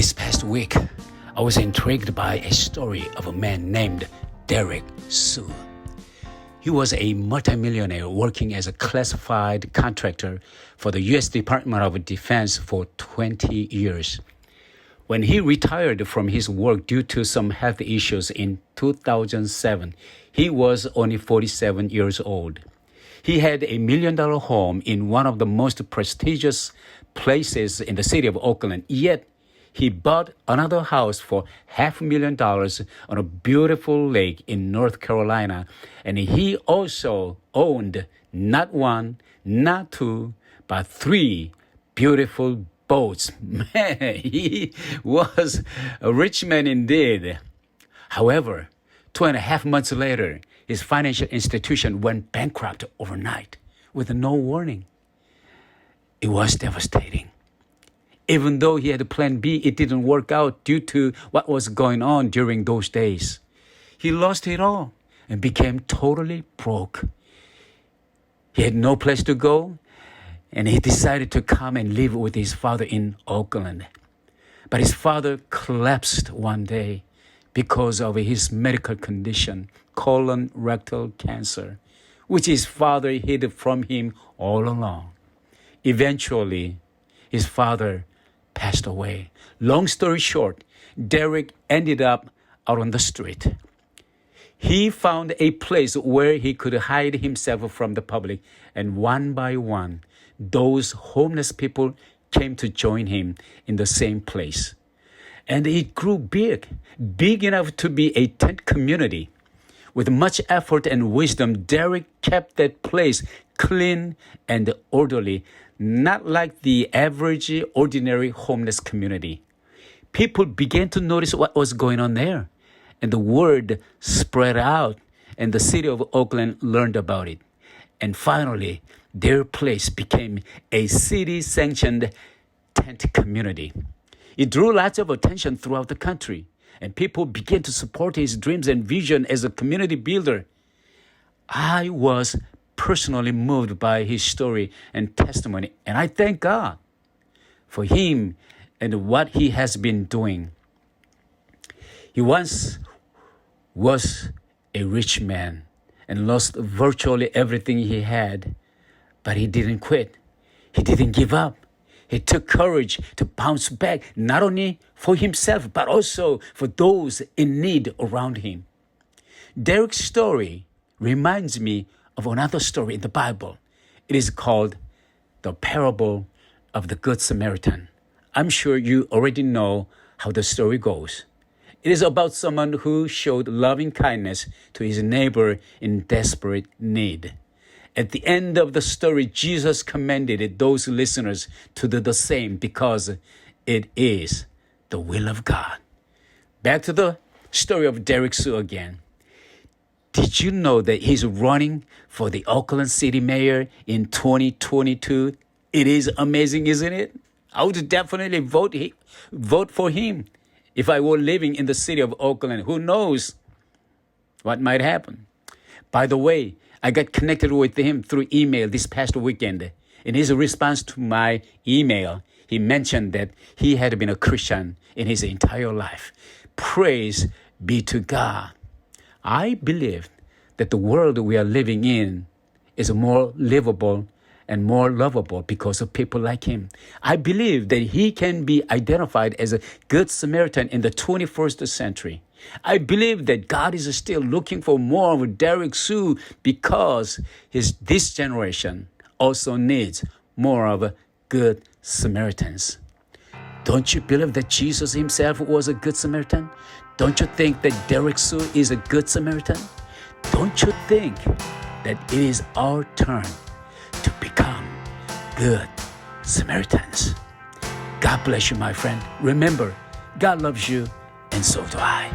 This past week, I was intrigued by a story of a man named Derek Sue. He was a multimillionaire working as a classified contractor for the U.S. Department of Defense for 20 years. When he retired from his work due to some health issues in 2007, he was only 47 years old. He had a $1 million home in one of the most prestigious places in the city of Oakland, yet he bought another house for $500,000 on a beautiful lake in North Carolina, and he also owned not one, not two, but 3 beautiful boats. Man, he was a rich man indeed. However, 2.5 months later, his financial institution went bankrupt overnight with no warning. It was devastating. Even though he had a plan B, it didn't work out due to what was going on during those days. He lost it all and became totally broke. He had no place to go, and he decided to come and live with his father in Oakland. But his father collapsed one day because of his medical condition, colon rectal cancer, which his father hid from him all along. Eventually, his father passed away. Long story short, Derek ended up out on the street. He found a place where he could hide himself from the public, and one by one, those homeless people came to join him in the same place. And it grew big enough to be a tent community. With much effort and wisdom, Derek kept that place clean and orderly, not like the average, ordinary homeless community. People began to notice what was going on there, and the word spread out, and the city of Oakland learned about it. And finally, their place became a city-sanctioned tent community. It drew lots of attention throughout the country, and people began to support his dreams and vision as a community builder. I was personally moved by his story and testimony, and I thank God for him and what he has been doing. He once was a rich man and lost virtually everything he had, but he didn't quit. He didn't give up. He took courage to bounce back, not only for himself, but also for those in need around him. Derek's story reminds me of another story in the Bible. It is called the parable of the Good Samaritan. I'm sure you already know how the story goes. It is about someone who showed loving kindness to his neighbor in desperate need. At the end of the story, Jesus commanded those listeners to do the same because it is the will of God. Back to the story of Derek Sue again. Did you know that he's running for the Oakland City Mayor in 2022? It is amazing, isn't it? I would definitely vote for him if I were living in the city of Oakland. Who knows what might happen? By the way, I got connected with him through email this past weekend. In his response to my email, he mentioned that he had been a Christian in his entire life. Praise be to God. I believe that the world we are living in is more livable and more lovable because of people like him. I believe that he can be identified as a good Samaritan in the 21st century. I believe that God is still looking for more of Derek Sue because this generation also needs more of good Samaritans. Don't you believe that Jesus himself was a good Samaritan? Don't you think that Derek Sue is a good Samaritan? Don't you think that it is our turn to become good Samaritans? God bless you, my friend. Remember, God loves you, and so do I.